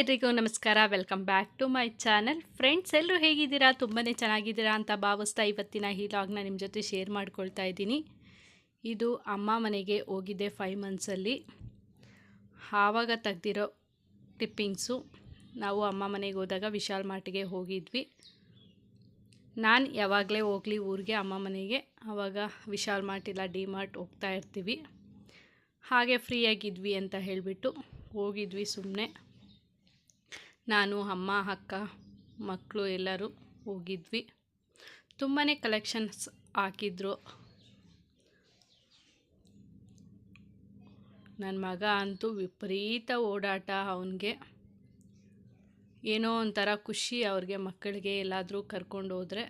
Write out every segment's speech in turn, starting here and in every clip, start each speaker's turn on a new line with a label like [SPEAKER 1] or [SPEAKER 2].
[SPEAKER 1] ಎಲ್ರಿಗೂ ನಮಸ್ಕಾರ. Welcome back to my channel. Friends, ಎಲ್ಲರೂ ಹೇಗಿದ್ದೀರಾ? ತುಂಬಾ ಚೆನ್ನಾಗಿದ್ದೀರಾ ಅಂತ ಭಾವಿಸ್ತಾ ಇವತ್ತಿನ ಈ ವ್ಲಾಗ್ನ ನಿಮ್ಮ ಜೊತೆ ಶೇರ್ ಮಾಡ್ಕೊಳ್ತಾ ಇದ್ದೀನಿ. ಇದು ಅಮ್ಮ ಮನೆಗೆ ಹೋಗಿದ್ದೆ 5 ಮಂತ್ಸಲ್ಲಿ. ಆವಾಗ ತೆಗ್ದಿರೋ ಟಿಪ್ಪಿಂಗ್ಸು. ನಾವು ಅಮ್ಮ ಮನೆಗೆ ಹೋದಾಗ ವಿಶಾಲ್ ಮಾರ್ಟಿಗೆ ಹೋಗಿದ್ವಿ. ನಾನು ಯಾವಾಗಲೇ ಹೋಗಲಿ ಊರಿಗೆ ಅಮ್ಮ ಮನೆಗೆ, ಆವಾಗ ವಿಶಾಲ್ ಮಾರ್ಟ್ ಇಲ್ಲ ಡಿ ಮಾರ್ಟ್ ಹೋಗ್ತಾ ಇರ್ತೀವಿ. ಹಾಗೆ ಫ್ರೀಯಾಗಿದ್ವಿ ಅಂತ ಹೇಳಿಬಿಟ್ಟು ಹೋಗಿದ್ವಿ. ಸುಮ್ಮನೆ ನಾನು, ಅಮ್ಮ, ಅಕ್ಕ, ಮಕ್ಕಳು ಎಲ್ಲರೂ ಹೋಗಿದ್ವಿ. ತುಂಬಾ ಕಲೆಕ್ಷನ್ಸ್ ಹಾಕಿದ್ರು. ನನ್ನ ಮಗ ಅಂತೂ ವಿಪರೀತ ಓಡಾಟ. ಅವನಿಗೆ ಏನೋ ಒಂಥರ ಖುಷಿ. ಅವ್ರಿಗೆ ಮಕ್ಕಳಿಗೆ ಎಲ್ಲಾದರೂ ಕರ್ಕೊಂಡು ಹೋದರೆ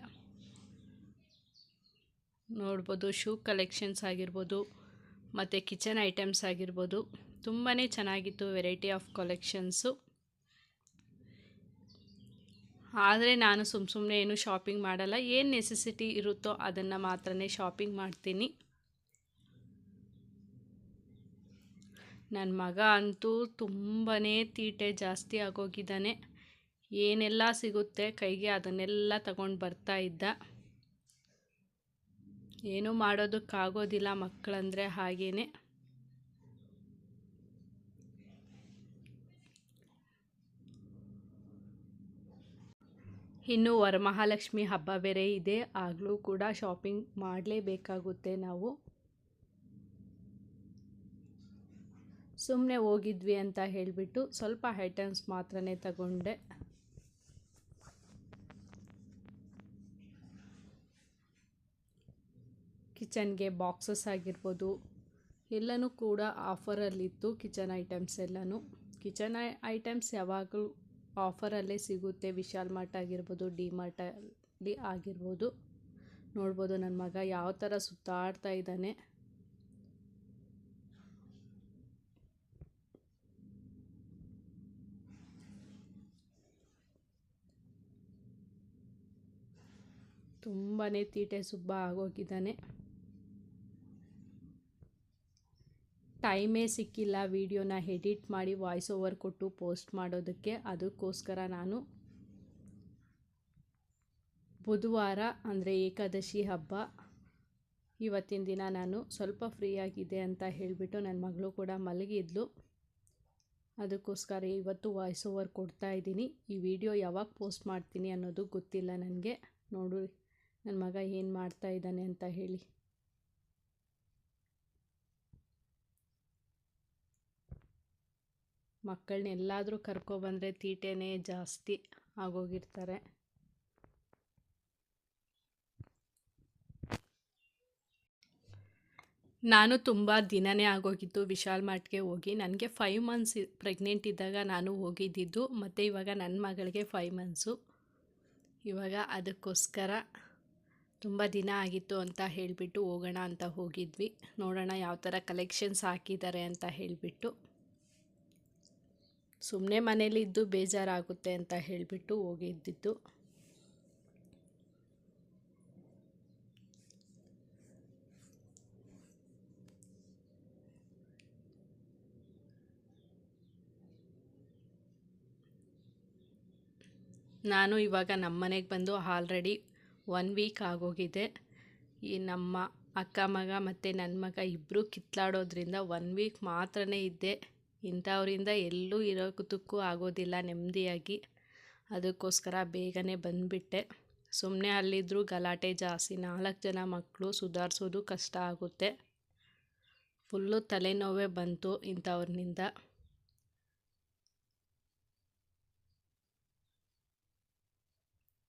[SPEAKER 1] ನೋಡ್ಬೋದು. ಶೂ ಕಲೆಕ್ಷನ್ಸ್ ಆಗಿರ್ಬೋದು, ಮತ್ತು ಕಿಚನ್ ಐಟಮ್ಸ್ ಆಗಿರ್ಬೋದು, ತುಂಬಾ ಚೆನ್ನಾಗಿತ್ತು. Variety of collections. ಆದರೆ ನಾನು ಸುಮ್ಮನೆ ಏನು ಶಾಪಿಂಗ್ ಮಾಡಲ್ಲ. ಏನು ನೆಸೆಸಿಟಿ ಇರುತ್ತೋ ಅದನ್ನು ಮಾತ್ರನೇ ಶಾಪಿಂಗ್ ಮಾಡ್ತೀನಿ. ನನ್ನ ಮಗ ಅಂತೂ ತುಂಬಾ ತೀಟೆ ಜಾಸ್ತಿ ಆಗೋಗಿದ್ದಾನೆ. ಏನೆಲ್ಲ ಸಿಗುತ್ತೆ ಕೈಗೆ ಅದನ್ನೆಲ್ಲ ತಗೊಂಡು ಬರ್ತಾ ಇದ್ದ. ಏನೂ ಮಾಡೋದಕ್ಕಾಗೋದಿಲ್ಲ, ಮಕ್ಕಳಂದರೆ ಹಾಗೇ. ಇನ್ನು ವರಮಹಾಲಕ್ಷ್ಮಿ ಹಬ್ಬ ಬೇರೆ ಇದೆ. ಆಗಲೂ ಕೂಡ ಶಾಪಿಂಗ್ ಮಾಡಲೇಬೇಕಾಗುತ್ತೆ ನಾವು. ಸುಮ್ಮನೆ ಹೋಗಿದ್ವಿ ಅಂತ ಹೇಳಿಬಿಟ್ಟು ಸ್ವಲ್ಪ ಐಟಮ್ಸ್ ಮಾತ್ರನೇ ತಗೊಂಡೆ. ಕಿಚನ್ಗೆ ಬಾಕ್ಸಸ್ ಆಗಿರ್ಬೋದು, ಎಲ್ಲನೂ ಕೂಡ ಆಫರಲ್ಲಿತ್ತು. ಕಿಚನ್ ಐಟಮ್ಸ್ ಎಲ್ಲನೂ. ಕಿಚನ್ ಐಟಮ್ಸ್ ಯಾವಾಗಲೂ ಆಫರಲ್ಲೇ ಸಿಗುತ್ತೆ. ವಿಶಾಲ್ ಮಾರ್ಟ್ ಆಗಿರ್ಬೋದು, ಡಿ ಮಾರ್ಟಲ್ಲಿ ಆಗಿರ್ಬೋದು. ನೋಡ್ಬೋದು ನನ್ನ ಮಗ ಯಾವ ಥರ ಸುತ್ತಾಡ್ತಾ ಇದ್ದಾನೆ. ತುಂಬಾ ತೀಟೆ ಸುಬ್ಬ ಆಗೋಗಿದ್ದಾನೆ. ಟೈಮೇ ಸಿಕ್ಕಿಲ್ಲ ವಿಡಿಯೋನ ಎಡಿಟ್ ಮಾಡಿ ವಾಯ್ಸ್ ಓವರ್ ಕೊಟ್ಟು ಪೋಸ್ಟ್ ಮಾಡೋದಕ್ಕೆ. ಅದಕ್ಕೋಸ್ಕರ ನಾನು ಬುಧವಾರ ಅಂದರೆ ಏಕಾದಶಿ ಹಬ್ಬ ಇವತ್ತಿನ ದಿನ ನಾನು ಸ್ವಲ್ಪ ಫ್ರೀಯಾಗಿದೆ ಅಂತ ಹೇಳಿಬಿಟ್ಟು, ನನ್ನ ಮಗಳು ಕೂಡ ಮಲಗಿದ್ಲು. ಅದಕ್ಕೋಸ್ಕರ ಇವತ್ತು ವಾಯ್ಸ್ ಓವರ್ ಕೊಡ್ತಾ ಇದ್ದೀನಿ. ಈ ವಿಡಿಯೋ ಯಾವಾಗ ಪೋಸ್ಟ್ ಮಾಡ್ತೀನಿ ಅನ್ನೋದು ಗೊತ್ತಿಲ್ಲ ನನಗೆ. ನೋಡು ನನ್ನ ಮಗ ಏನು ಮಾಡ್ತಾ ಇದ್ದಾನೆ ಅಂತ ಹೇಳಿ. ಮಕ್ಕಳನ್ನೆಲ್ಲಾದರೂ ಕರ್ಕೊಬಂದರೆ ತೀಟೆನೇ ಜಾಸ್ತಿ ಆಗೋಗಿರ್ತಾರೆ. ನಾನು ತುಂಬ ದಿನವೇ ಆಗೋಗಿತ್ತು ವಿಶಾಲ್ ಮಾರ್ಟ್ಗೆ ಹೋಗಿ. ನನಗೆ 5 ಮಂತ್ಸ್ ಪ್ರೆಗ್ನೆಂಟ್ ಇದ್ದಾಗ ನಾನು ಹೋಗಿದ್ದಿದ್ದು. ಮತ್ತು ಇವಾಗ ನನ್ನ ಮಗಳಿಗೆ 5 ಮಂತ್ಸು. ಇವಾಗ ಅದಕ್ಕೋಸ್ಕರ ತುಂಬ ದಿನ ಆಗಿತ್ತು ಅಂತ ಹೇಳಿಬಿಟ್ಟು ಹೋಗೋಣ ಅಂತ ಹೋಗಿದ್ವಿ. ನೋಡೋಣ ಯಾವ ಥರ ಕಲೆಕ್ಷನ್ಸ್ ಹಾಕಿದ್ದಾರೆ ಅಂತ ಹೇಳಿಬಿಟ್ಟು. ಸುಮ್ಮನೆ ಮನೇಲಿದ್ದು ಬೇಜಾರಾಗುತ್ತೆ ಅಂತ ಹೇಳಿಬಿಟ್ಟು ಹೋಗಿದ್ದಿದ್ದು. ನಾನು ಇವಾಗ ನಮ್ಮ ಮನೆಗೆ ಬಂದು ಆಲ್ರೆಡಿ 1 ವೀಕ್ ಆಗೋಗಿದೆ. ಈ ನಮ್ಮ ಅಕ್ಕ ಮಗ ಮತ್ತು ನನ್ನ ಮಗ ಇಬ್ಬರು ಕಿತ್ಲಾಡೋದ್ರಿಂದ 1 ವೀಕ್ ಮಾತ್ರನೇ ಇದ್ದೆ. ಇಂಥವ್ರಿಂದ ಎಲ್ಲೂ ಇರೋದಕ್ಕೂ ಆಗೋದಿಲ್ಲ ನೆಮ್ಮದಿಯಾಗಿ. ಅದಕ್ಕೋಸ್ಕರ ಬೇಗನೆ ಬಂದುಬಿಟ್ಟೆ. ಸುಮ್ಮನೆ ಅಲ್ಲಿದ್ದರೂ ಗಲಾಟೆ ಜಾಸ್ತಿ. 4 ಜನ ಮಕ್ಕಳು ಸುಧಾರಿಸೋದು ಕಷ್ಟ ಆಗುತ್ತೆ. ಫುಲ್ಲು ತಲೆನೋವೇ ಬಂತು ಇಂಥವ್ರನಿಂದ.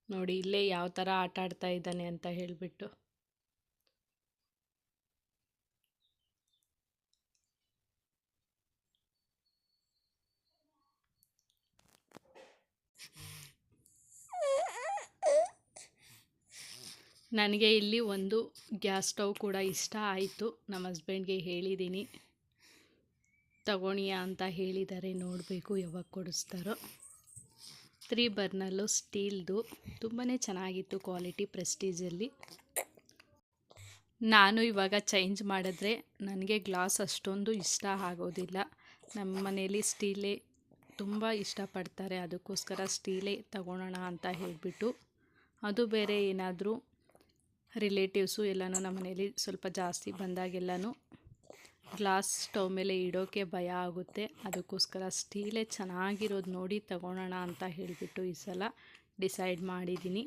[SPEAKER 1] ನೋಡಿ ಇಲ್ಲೇ ಯಾವ ಥರ ಆಟ ಆಡ್ತಾ ಇದ್ದಾನೆ ಅಂತ ಹೇಳಿಬಿಟ್ಟು. ನನಗೆ ಇಲ್ಲಿ ಒಂದು ಗ್ಯಾಸ್ ಸ್ಟವ್ ಕೂಡ ಇಷ್ಟ ಆಯಿತು. ನಮ್ಮ ಹಸ್ಬೆಂಡ್ಗೆ ಹೇಳಿದ್ದೀನಿ ತಗೊಳ್ಳಿಯಾ ಅಂತ ಹೇಳಿದ್ದಾರೆ. ನೋಡಬೇಕು ಯಾವಾಗ ಕೊಡಿಸ್ತಾರೋ. 3 ಬರ್ನಲ್ಲು ಸ್ಟೀಲ್ದು. ತುಂಬಾ ಚೆನ್ನಾಗಿತ್ತು ಕ್ವಾಲಿಟಿ, ಪ್ರೆಸ್ಟೀಜಲ್ಲಿ. ನಾನು ಇವಾಗ ಚೇಂಜ್ ಮಾಡಿದ್ರೆ ನನಗೆ ಗ್ಲಾಸ್ ಅಷ್ಟೊಂದು ಇಷ್ಟ ಆಗೋದಿಲ್ಲ. ನಮ್ಮ ಮನೇಲಿ ಸ್ಟೀಲೇ ತುಂಬ ಇಷ್ಟಪಡ್ತಾರೆ. ಅದಕ್ಕೋಸ್ಕರ ಸ್ಟೀಲೇ ತಗೊಳ್ಳೋಣ ಅಂತ ಹೇಳಿಬಿಟ್ಟು, ಅದು ಬೇರೆ ಏನಾದರೂ ರಿಲೇಟಿವ್ಸು ಎಲ್ಲನೂ ನಮ್ಮ ಮನೇಲಿ ಸ್ವಲ್ಪ ಜಾಸ್ತಿ ಬಂದಾಗೆಲ್ಲನೂ ಗ್ಲಾಸ್ ಸ್ಟವ್ ಮೇಲೆ ಇಡೋಕ್ಕೆ ಭಯ ಆಗುತ್ತೆ. ಅದಕ್ಕೋಸ್ಕರ ಸ್ಟೀಲೇ ಚೆನ್ನಾಗಿರೋದು ನೋಡಿ ತಗೊಳ್ಳೋಣ ಅಂತ ಹೇಳಿಬಿಟ್ಟು ಈ ಸಲ ಡಿಸೈಡ್ ಮಾಡಿದ್ದೀನಿ.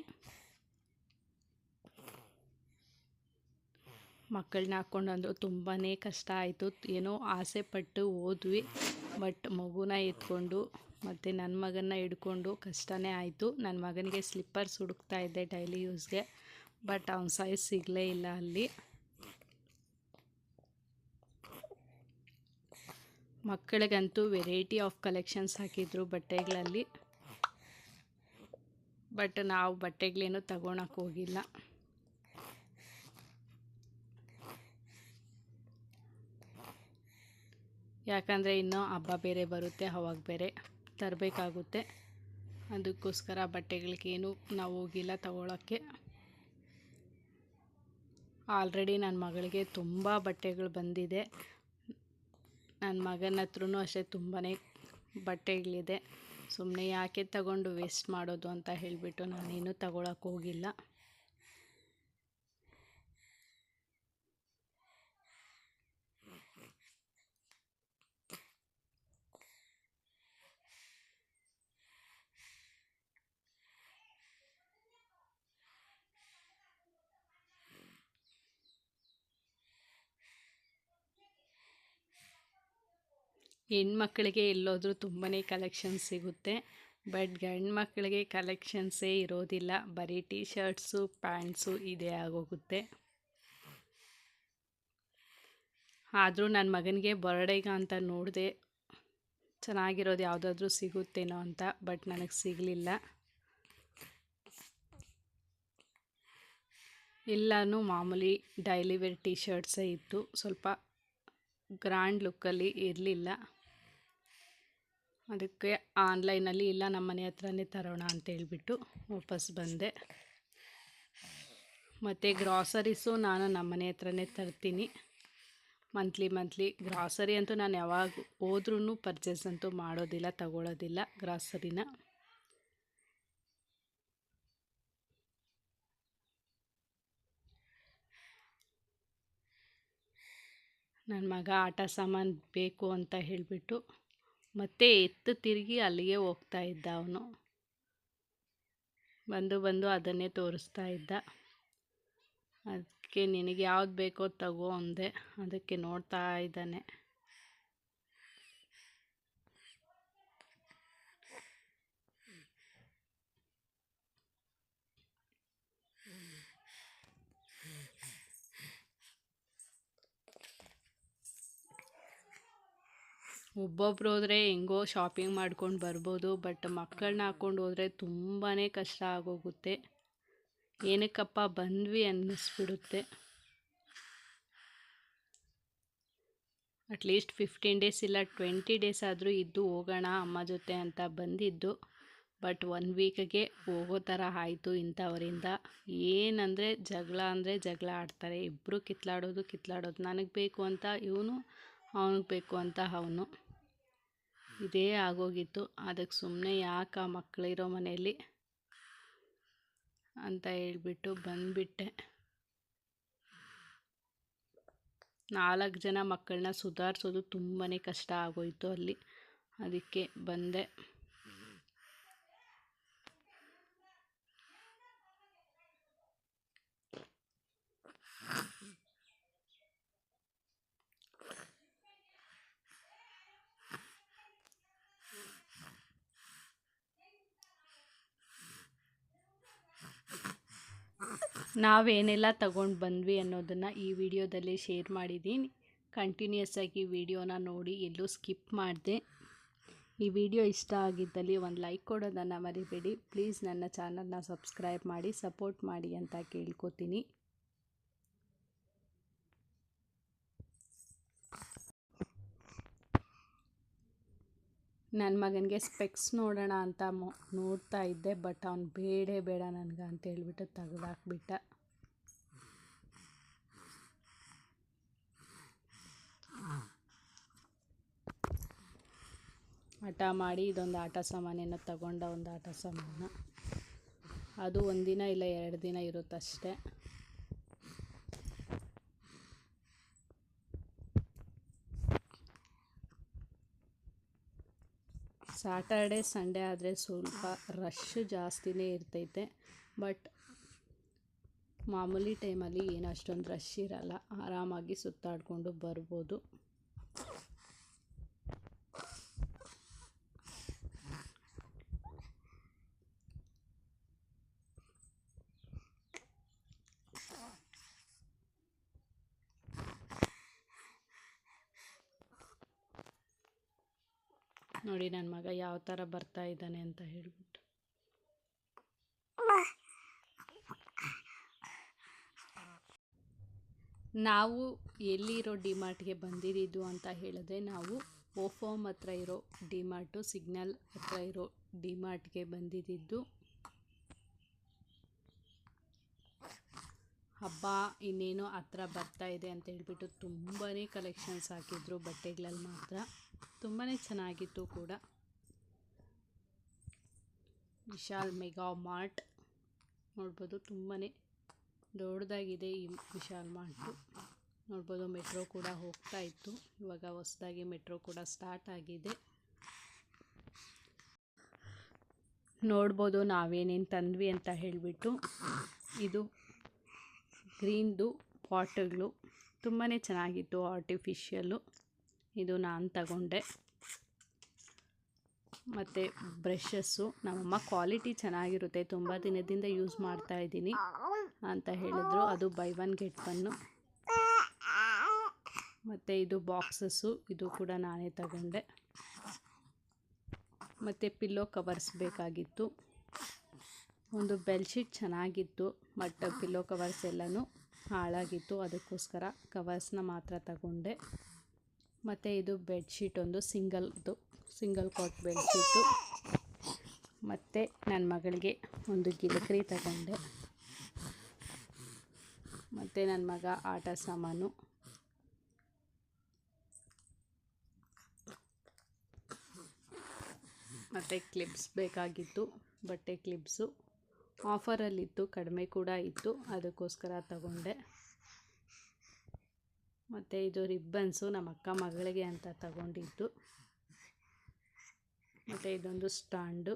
[SPEAKER 1] ಮಕ್ಕಳನ್ನ ಹಾಕ್ಕೊಂಡಂದ್ರು ತುಂಬಾ ಕಷ್ಟ ಆಯಿತು. ಏನೋ ಆಸೆ ಪಟ್ಟು ಹೋದ್ವಿ, ಬಟ್ ಮಗುನ ಎತ್ಕೊಂಡು ಮತ್ತು ನನ್ನ ಮಗನ್ನ ಹಿಡ್ಕೊಂಡು ಕಷ್ಟನೇ ಆಯಿತು. ನನ್ನ ಮಗನಿಗೆ ಸ್ಲಿಪ್ಪರ್ಸ್ ಹುಡುಕ್ತಾ ಇದ್ದೆ ಡೈಲಿ ಯೂಸ್ಗೆ, ಬಟ್ ಅವನ ಸೈಜ್ ಸಿಗಲೇ ಇಲ್ಲ ಅಲ್ಲಿ. ಮಕ್ಕಳಿಗಂತೂ ವೆರೈಟಿ ಆಫ್ ಕಲೆಕ್ಷನ್ಸ್ ಹಾಕಿದ್ರು ಬಟ್ಟೆಗಳಲ್ಲಿ, ಬಟ್ ನಾವು ಬಟ್ಟೆಗಳೇನು ತಗೊಳಕ್ಕೆ ಹೋಗಿಲ್ಲ. ಯಾಕಂದರೆ ಇನ್ನೂ ಹಬ್ಬ ಬೇರೆ ಬರುತ್ತೆ, ಅವಾಗ ಬೇರೆ ತರಬೇಕಾಗುತ್ತೆ. ಅದಕ್ಕೋಸ್ಕರ ಬಟ್ಟೆಗಳಿಗೇನು ನಾವು ಹೋಗಿಲ್ಲ ತಗೊಳ್ಳೋಕ್ಕೆ. ಆಲ್ರೆಡಿ ನನ್ನ ಮಗಳಿಗೆ ತುಂಬ ಬಟ್ಟೆಗಳು ಬಂದಿದೆ. ನನ್ನ ಮಗನ ಹತ್ರನೂ ಅಷ್ಟೇ ತುಂಬಾ ಬಟ್ಟೆಗಳಿದೆ. ಸುಮ್ಮನೆ ಯಾಕೆ ತಗೊಂಡು ವೇಸ್ಟ್ ಮಾಡೋದು ಅಂತ ಹೇಳಿಬಿಟ್ಟು ನಾನೇನು ತಗೊಳಕ್ಕೆ ಹೋಗಿಲ್ಲ. ಹೆಣ್ಮಕ್ಳಿಗೆ ಎಲ್ಲೋದ್ರೂ ತುಂಬಾ ಕಲೆಕ್ಷನ್ಸ್ ಸಿಗುತ್ತೆ, ಬಟ್ ಗಂಡು ಮಕ್ಕಳಿಗೆ ಕಲೆಕ್ಷನ್ಸೇ ಇರೋದಿಲ್ಲ. ಬರೀ ಟೀ ಶರ್ಟ್ಸು ಪ್ಯಾಂಟ್ಸು ಇದೇ ಆಗೋಗುತ್ತೆ. ಆದರೂ ನನ್ನ ಮಗನಿಗೆ ಬರ್ಡೇಗ ಅಂತ ನೋಡಿದೆ ಚೆನ್ನಾಗಿರೋದು ಯಾವುದಾದ್ರೂ ಸಿಗುತ್ತೇನೋ ಅಂತ, ಬಟ್ ನನಗೆ ಸಿಗಲಿಲ್ಲ. ಎಲ್ಲನೂ ಮಾಮೂಲಿ ಡೈಲಿ ವೇರ್ ಟೀ ಶರ್ಟ್ಸೇ ಇತ್ತು, ಸ್ವಲ್ಪ ಗ್ರ್ಯಾಂಡ್ ಲುಕ್ಕಲ್ಲಿ ಇರಲಿಲ್ಲ. ಅದಕ್ಕೆ ಆನ್ಲೈನಲ್ಲಿ ಇಲ್ಲ ನಮ್ಮ ಮನೆ ಹತ್ರನೇ ತರೋಣ ಅಂತೇಳ್ಬಿಟ್ಟು ವಾಪಸ್ ಬಂದೆ. ಮತ್ತು ಗ್ರಾಸರೀಸು ನಾನು ನಮ್ಮ ಮನೆ ಹತ್ರನೇ ತರ್ತೀನಿ ಮಂತ್ಲಿ. ಗ್ರಾಸರಿ ಅಂತೂ ನಾನು ಯಾವಾಗ ಹೋದ್ರೂ ಪರ್ಚೇಸ್ ಅಂತೂ ಮಾಡೋದಿಲ್ಲ, ತಗೊಳ್ಳೋದಿಲ್ಲ ಗ್ರಾಸರಿನ. ನನ್ನ ಮಗ ಆಟ ಸಾಮಾನು ಬೇಕು ಅಂತ ಹೇಳಿಬಿಟ್ಟು ಮತ್ತೆ ಎತ್ತು ತಿರುಗಿ ಅಲ್ಲಿಗೆ ಹೋಗ್ತಾ ಇದ್ದ. ಅವನು ಬಂದು ಅದನ್ನೇ ತೋರಿಸ್ತಾ ಇದ್ದ. ಅದಕ್ಕೆ ನಿನಗೆ ಯಾವ್ದು ಬೇಕೋ ತಗೋ ಅಂದೆ. ಅದಕ್ಕೆ ನೋಡ್ತಾ ಇದ್ದಾನೆ. ಒಬ್ಬೊಬ್ರು ಹೋದರೆ ಹೆಂಗೋ ಶಾಪಿಂಗ್ ಮಾಡ್ಕೊಂಡು ಬರ್ಬೋದು, ಬಟ್ ಮಕ್ಕಳನ್ನ ಹಾಕ್ಕೊಂಡು ಹೋದರೆ ತುಂಬಾ ಕಷ್ಟ ಆಗೋಗುತ್ತೆ. ಏನಕ್ಕಪ್ಪ ಬಂದ್ವಿ ಅನ್ನಿಸ್ಬಿಡುತ್ತೆ. ಅಟ್ಲೀಸ್ಟ್ 15 ಡೇಸ್ ಇಲ್ಲ 20 ಡೇಸ್ ಆದರೂ ಇದ್ದು ಹೋಗೋಣ ಅಮ್ಮ ಜೊತೆ ಅಂತ ಬಂದಿದ್ದು, ಬಟ್ 1 ವೀಕಿಗೆ ಹೋಗೋ ಥರ ಆಯಿತು ಇಂಥವರಿಂದ. ಏನಂದರೆ ಜಗಳ ಆಡ್ತಾರೆ ಇಬ್ಬರು. ಕಿತ್ಲಾಡೋದು ನನಗೆ ಬೇಕು ಅಂತ ಇವನು, ಅವನಿಗೆ ಬೇಕು ಅಂತ ಅವನು. ಇದೇ ಆಗೋಗಿತ್ತು. ಅದಕ್ಕೆ ಸುಮ್ಮನೆ ಯಾಕೆ ಮಕ್ಕಳಿರೋ ಮನೆಯಲ್ಲಿ ಅಂತ ಹೇಳ್ಬಿಟ್ಟು ಬಂದುಬಿಟ್ಟೆ. 4 ಜನ ಮಕ್ಕಳನ್ನ ಸುಧಾರಿಸೋದು ತುಂಬಾ ಕಷ್ಟ ಆಗೋಯಿತು ಅಲ್ಲಿ. ಅದಕ್ಕೆ ಬಂದೆ. ನಾವೇನೆಲ್ಲ ತಗೊಂಡು ಬಂದ್ವಿ ಅನ್ನೋದನ್ನು ಈ ವಿಡಿಯೋದಲ್ಲಿ ಶೇರ್ ಮಾಡಿದ್ದೀನಿ. ಕಂಟಿನ್ಯೂಸ್ ಆಗಿ ವಿಡಿಯೋನ ನೋಡಿ, ಎಲ್ಲೂ ಸ್ಕಿಪ್ ಮಾಡಿದೆ. ಈ ವಿಡಿಯೋ ಇಷ್ಟ ಆಗಿದ್ದಲ್ಲಿ ಒಂದು ಲೈಕ್ ಕೊಡೋದನ್ನು ಮರಿಬೇಡಿ. ಪ್ಲೀಸ್ ನನ್ನ ಚಾನಲ್ನ ಸಬ್ಸ್ಕ್ರೈಬ್ ಮಾಡಿ ಸಪೋರ್ಟ್ ಮಾಡಿ ಅಂತ ಕೇಳ್ಕೊತೀನಿ. ನನ್ನ ಮಗನಿಗೆ ಸ್ಪೆಕ್ಸ್ ನೋಡೋಣ ಅಂತ ನೋಡ್ತಾ ಇದ್ದೆ, ಬಟ್ ಅವ್ನು ಬೇಡ ನನಗೆ ಅಂತ ಹೇಳ್ಬಿಟ್ಟು ತೆಗೆದಾಕ್ಬಿಟ್ಟ. ಹಠ ಮಾಡಿ ಇದೊಂದು ಆಟ ಸಾಮಾನೇನೋ ತಗೊಂಡ, ಒಂದು ಆಟ ಸಾಮಾನು. ಅದು ಒಂದಿನ ಇಲ್ಲ 2 ದಿನ ಇರುತ್ತಷ್ಟೆ. ಸ್ಯಾಟರ್ಡೆ ಸಂಡೇ ಆದರೆ ಸ್ವಲ್ಪ ರಶ್ ಜಾಸ್ತಿನೇ ಇರ್ತೈತೆ. ಬಟ್ ಮಾಮೂಲಿ ಟೈಮಲ್ಲಿ ಏನು ಅಷ್ಟೊಂದು ರಶ್ ಇರಲ್ಲ, ಆರಾಮಾಗಿ ಸುತ್ತಾಡಿಕೊಂಡು ಬರ್ಬೋದು. ನೋಡಿ ನನ್ನ ಮಗ ಯಾವ ಥರ ಬರ್ತಾ ಇದ್ದಾನೆ ಅಂತ ಹೇಳ್ಬಿಟ್ಟು. ನಾವು ಎಲ್ಲಿರೋ ಡಿಮಾರ್ಟ್ಗೆ ಬಂದಿದ್ದು ಅಂತ ಹೇಳಿದ್ರೆ, ನಾವು ಓಫೋಮ್ ಹತ್ರ ಇರೋ ಡಿಮಾರ್ಟು, ಸಿಗ್ನಲ್ ಹತ್ರ ಇರೋ ಡಿಮಾರ್ಟ್ಗೆ ಬಂದಿದ್ದು. ಹಬ್ಬ ಇನ್ನೇನು ಹತ್ರ ಬರ್ತಾ ಇದೆ ಅಂತ ಹೇಳ್ಬಿಟ್ಟು ತುಂಬಾ ಕಲೆಕ್ಷನ್ಸ್ ಹಾಕಿದ್ರು ಬಟ್ಟೆಗಳಲ್ಲಿ ಮಾತ್ರ. ತುಂಬಾ ಚೆನ್ನಾಗಿತ್ತು ಕೂಡ. ವಿಶಾಲ್ ಮೆಗಾ ಮಾರ್ಟ್ ನೋಡ್ಬೋದು, ತುಂಬಾ ದೊಡ್ಡದಾಗಿದೆ ಈ ವಿಶಾಲ್ ಮಾರ್ಟು. ನೋಡ್ಬೋದು ಮೆಟ್ರೋ ಕೂಡ ಹೋಗ್ತಾ ಇತ್ತು, ಇವಾಗ ಹೊಸದಾಗಿ ಮೆಟ್ರೋ ಕೂಡ ಸ್ಟಾರ್ಟ್ ಆಗಿದೆ. ನೋಡ್ಬೋದು ನಾವೇನೇನು ತಂದ್ವಿ ಅಂತ ಹೇಳಿಬಿಟ್ಟು. ಇದು ಗ್ರೀನ್ದು ಪಾಟ್ಗಳು ತುಂಬಾ ಚೆನ್ನಾಗಿತ್ತು, ಆರ್ಟಿಫಿಷಿಯಲ್ಲು. ಇದು ನಾನು ತಗೊಂಡೆ. ಮತ್ತು ಬ್ರಷಸ್ಸು ನಮ್ಮಮ್ಮ ಕ್ವಾಲಿಟಿ ಚೆನ್ನಾಗಿರುತ್ತೆ, ತುಂಬ ದಿನದಿಂದ ಯೂಸ್ ಮಾಡ್ತಾ ಇದ್ದೀನಿ ಅಂತ ಹೇಳಿದ್ರು. ಅದು ಬೈ 1 get 1. ಮತ್ತು ಇದು ಬಾಕ್ಸಸ್ಸು, ಇದು ಕೂಡ ನಾನೇ ತಗೊಂಡೆ. ಮತ್ತು ಪಿಲ್ಲೋ ಕವರ್ಸ್ ಬೇಕಾಗಿತ್ತು. ಒಂದು ಬೆಡ್ಶೀಟ್ ಚೆನ್ನಾಗಿತ್ತು, ಬಟ್ ಪಿಲ್ಲೋ ಕವರ್ಸ್ ಎಲ್ಲನೂ ಹಾಳಾಗಿತ್ತು, ಅದಕ್ಕೋಸ್ಕರ ಕವರ್ಸ್ನ ಮಾತ್ರ ತಗೊಂಡೆ. ಮತ್ತು ಇದು ಬೆಡ್ಶೀಟ್ ಒಂದು ಸಿಂಗಲ್ ಕಾಟ್ ಬೆಡ್ಶೀಟು. ಮತ್ತು ನನ್ನ ಮಗಳಿಗೆ ಒಂದು ಗಿಲಕ್ರಿ ತಗೊಂಡೆ. ಮತ್ತು ನನ್ನ ಮಗ ಆಟ ಸಾಮಾನು. ಮತ್ತು ಕ್ಲಿಪ್ಸ್ ಬೇಕಾಗಿತ್ತು, ಬಟ್ಟೆ ಕ್ಲಿಪ್ಸು ಆಫರಲ್ಲಿತ್ತು, ಕಡಿಮೆ ಕೂಡ ಇತ್ತು, ಅದಕ್ಕೋಸ್ಕರ ತಗೊಂಡೆ. ಮತ್ತು ಇದು ರಿಬ್ಬನ್ಸು ನಮ್ಮ ಅಕ್ಕ ಮಗಳಿಗೆ ಅಂತ ತಗೊಂಡಿದ್ದು. ಮತ್ತು ಇದೊಂದು ಸ್ಟ್ಯಾಂಡು,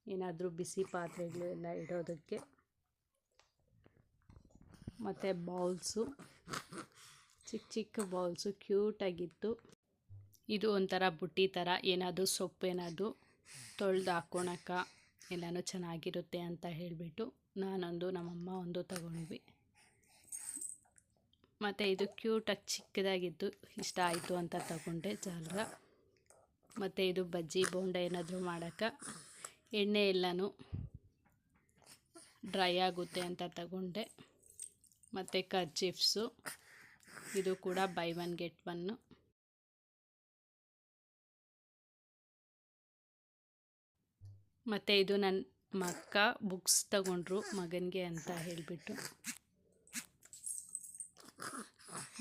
[SPEAKER 1] ಏನಾದರೂ ಬಿಸಿ ಪಾತ್ರೆಗಳು ಎಲ್ಲ ಇಡೋದಕ್ಕೆ. ಮತ್ತು ಬೌಲ್ಸು, ಚಿಕ್ಕ ಬೌಲ್ಸು ಕ್ಯೂಟಾಗಿತ್ತು. ಇದು ಒಂಥರ ಬುಟ್ಟಿ ಥರ, ಏನಾದರೂ ಸೊಪ್ಪೇನಾದರೂ ತೊಳೆದು ಹಾಕ್ಕೊಳಕ್ಕೆ ಎಲ್ಲನೂ ಚೆನ್ನಾಗಿರುತ್ತೆ ಅಂತ ಹೇಳಿಬಿಟ್ಟು ನಾನೊಂದು, ನಮ್ಮಮ್ಮ ಒಂದು ತಗೊಂಡ್ವಿ. ಮತ್ತು ಇದು ಕ್ಯೂಟಾಗಿ ಚಿಕ್ಕದಾಗಿತ್ತು, ಇಷ್ಟ ಆಯಿತು ಅಂತ ತಗೊಂಡೆ ಜಾಲ್ರ. ಮತ್ತು ಇದು ಬಜ್ಜಿ ಬೋಂಡ ಏನಾದರೂ ಮಾಡೋಕ್ಕೆ ಎಣ್ಣೆ ಎಲ್ಲನೂ ಡ್ರೈ ಆಗುತ್ತೆ ಅಂತ ತಗೊಂಡೆ. ಮತ್ತು ಕರ್ಚೀಫ್ಸು, ಇದು ಕೂಡ ಬೈ 1 get 1. ಮತ್ತು ಇದು ನನ್ನ ಅಕ್ಕ ಬುಕ್ಸ್ ತಗೊಂಡ್ರು ಮಗನಿಗೆ ಅಂತ ಹೇಳಿಬಿಟ್ಟು.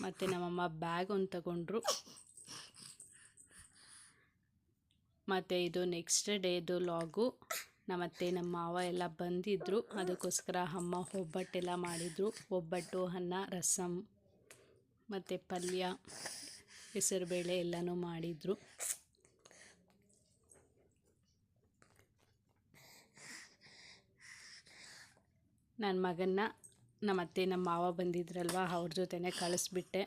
[SPEAKER 1] ಮತ್ತು ನಮ್ಮಮ್ಮ ಬ್ಯಾಗ್ ಒಂದು ತಗೊಂಡ್ರು. ಮತ್ತು ಇದು ನೆಕ್ಸ್ಟ್ ಡೇದು ಲಾಗು. ನಮ್ಮತ್ತೆ ನಮ್ಮ ಮಾವ ಎಲ್ಲ ಬಂದಿದ್ದರು, ಅದಕ್ಕೋಸ್ಕರ ಅಮ್ಮ ಒಬ್ಬಟ್ಟೆಲ್ಲ ಮಾಡಿದರು. ಒಬ್ಬಟ್ಟು, ಅನ್ನ, ರಸಮ್ ಮತ್ತು ಪಲ್ಯ, ಹೆಸರುಬೇಳೆ ಎಲ್ಲನೂ ಮಾಡಿದರು. ನನ್ನ ಮಗನ್ನ ನಮ್ಮತ್ತೆ ನಮ್ಮ ಮಾವ ಬಂದಿದ್ರಲ್ವ, ಅವ್ರ ಜೊತೆನೇ ಕಳಿಸ್ಬಿಟ್ಟೆ.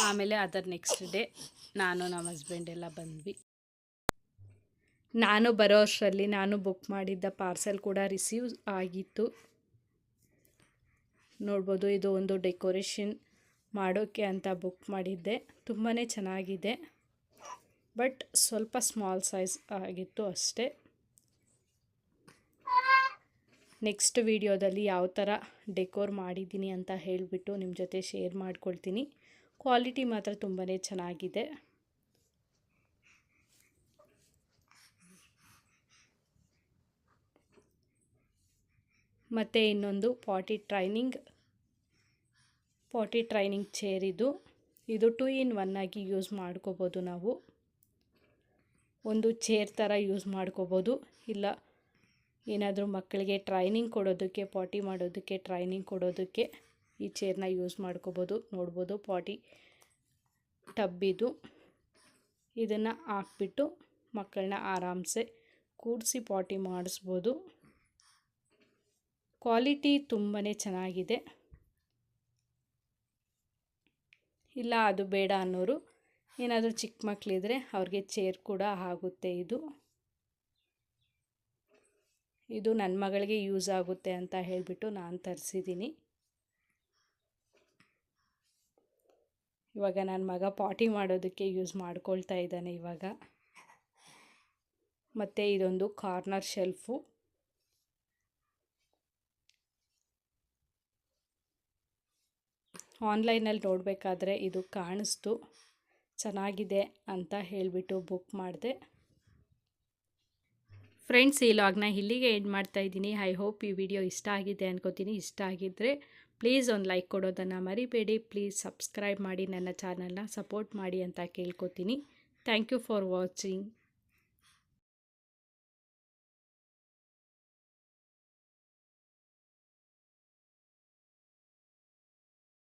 [SPEAKER 1] ಆಮೇಲೆ ಅದರ ನೆಕ್ಸ್ಟ್ ಡೇ ನಾನು ನಮ್ಮ ಹಸ್ಬೆಂಡ್ ಎಲ್ಲ ಬಂದ್ವಿ. ನಾನು ಬರೋ ಅಷ್ಟರಲ್ಲಿ ನಾನು ಬುಕ್ ಮಾಡಿದ್ದ ಪಾರ್ಸೆಲ್ ಕೂಡ ರಿಸೀವ್ ಆಗಿತ್ತು. ನೋಡ್ಬೋದು, ಇದು ಒಂದು ಡೆಕೋರೇಷನ್ ಮಾಡೋಕ್ಕೆ ಅಂತ ಬುಕ್ ಮಾಡಿದ್ದೆ. ತುಂಬಾ ಚೆನ್ನಾಗಿದೆ, ಬಟ್ ಸ್ವಲ್ಪ ಸ್ಮಾಲ್ ಸೈಜ್ ಆಗಿತ್ತು ಅಷ್ಟೇ. ನೆಕ್ಸ್ಟ್ ವಿಡಿಯೋದಲ್ಲಿ ಯಾವ ಥರ ಡೆಕೋರ್ ಮಾಡಿದ್ದೀನಿ ಅಂತ ಹೇಳಿಬಿಟ್ಟು ನಿಮ್ಮ ಜೊತೆ ಶೇರ್ ಮಾಡ್ಕೊಳ್ತೀನಿ. ಕ್ವಾಲಿಟಿ ಮಾತ್ರ ತುಂಬಾ ಚೆನ್ನಾಗಿದೆ. ಮತ್ತು ಇನ್ನೊಂದು ಪಾಟಿ ಟ್ರೈನಿಂಗ್ ಚೇರ್ ಇದು. ಇದು 2 in 1 ಆಗಿ ಯೂಸ್ ಮಾಡ್ಕೋಬೋದು ನಾವು. ಒಂದು ಚೇರ್ ಥರ ಯೂಸ್ ಮಾಡ್ಕೋಬೋದು, ಇಲ್ಲ ಏನಾದರೂ ಮಕ್ಕಳಿಗೆ ಟ್ರೈನಿಂಗ್ ಕೊಡೋದಕ್ಕೆ, ಪಾಟಿ ಮಾಡೋದಕ್ಕೆ ಟ್ರೈನಿಂಗ್ ಕೊಡೋದಕ್ಕೆ ಈ ಚೇರ್ನ ಯೂಸ್ ಮಾಡ್ಕೋಬೋದು. ನೋಡ್ಬೋದು ಪಾಟಿ ಟಬ್ಬಿದು. ಇದನ್ನು ಹಾಕ್ಬಿಟ್ಟು ಮಕ್ಕಳನ್ನ ಆರಾಮ್ಸೆ ಕೂಡಿಸಿ ಪಾಟಿ ಮಾಡಿಸ್ಬೋದು. ಕ್ವಾಲಿಟಿ ತುಂಬಾ ಚೆನ್ನಾಗಿದೆ. ಇಲ್ಲ ಅದು ಬೇಡ ಅನ್ನೋರು, ಏನಾದರೂ ಚಿಕ್ಕ ಮಕ್ಕಳಿದ್ರೆ ಅವ್ರಿಗೆ ಚೇರ್ ಕೂಡ ಆಗುತ್ತೆ. ಇದು ನನ್ನ ಮಗಳಿಗೆ ಯೂಸ್ ಆಗುತ್ತೆ ಅಂತ ಹೇಳಿಬಿಟ್ಟು ನಾನು ತರಿಸಿದ್ದೀನಿ. ಇವಾಗ ನನ್ನ ಮಗ ಪಾಟಿ ಮಾಡೋದಕ್ಕೆ ಯೂಸ್ ಮಾಡ್ಕೊಳ್ತಾ ಇದ್ದಾನೆ ಇವಾಗ. ಮತ್ತು ಇದೊಂದು ಕಾರ್ನರ್ ಶೆಲ್ಫು. ಆನ್ಲೈನಲ್ಲಿ ನೋಡಬೇಕಾದ್ರೆ ಇದು ಕಾಣಿಸ್ತು, ಚೆನ್ನಾಗಿದೆ ಅಂತ ಹೇಳಿಬಿಟ್ಟು ಬುಕ್ ಮಾಡಿದೆ. ಫ್ರೆಂಡ್ಸ್, ಈ ಲಾಗ್ನ ಇಲ್ಲಿಗೆ ಎಂಡ್ ಮಾಡ್ತಾಯಿದ್ದೀನಿ. ಐ ಹೋಪ್ ಈ ವಿಡಿಯೋ ಇಷ್ಟ ಆಗಿದೆ ಅನ್ಕೋತೀನಿ. ಇಷ್ಟ ಆಗಿದ್ದರೆ ಪ್ಲೀಸ್ ಒಂದು ಲೈಕ್ ಕೊಡೋದನ್ನು ಮರಿಬೇಡಿ. ಪ್ಲೀಸ್ ಸಬ್ಸ್ಕ್ರೈಬ್ ಮಾಡಿ, ನನ್ನ ಚಾನಲ್ನ ಸಪೋರ್ಟ್ ಮಾಡಿ ಅಂತ ಕೇಳ್ಕೊತೀನಿ. Thank you for watching.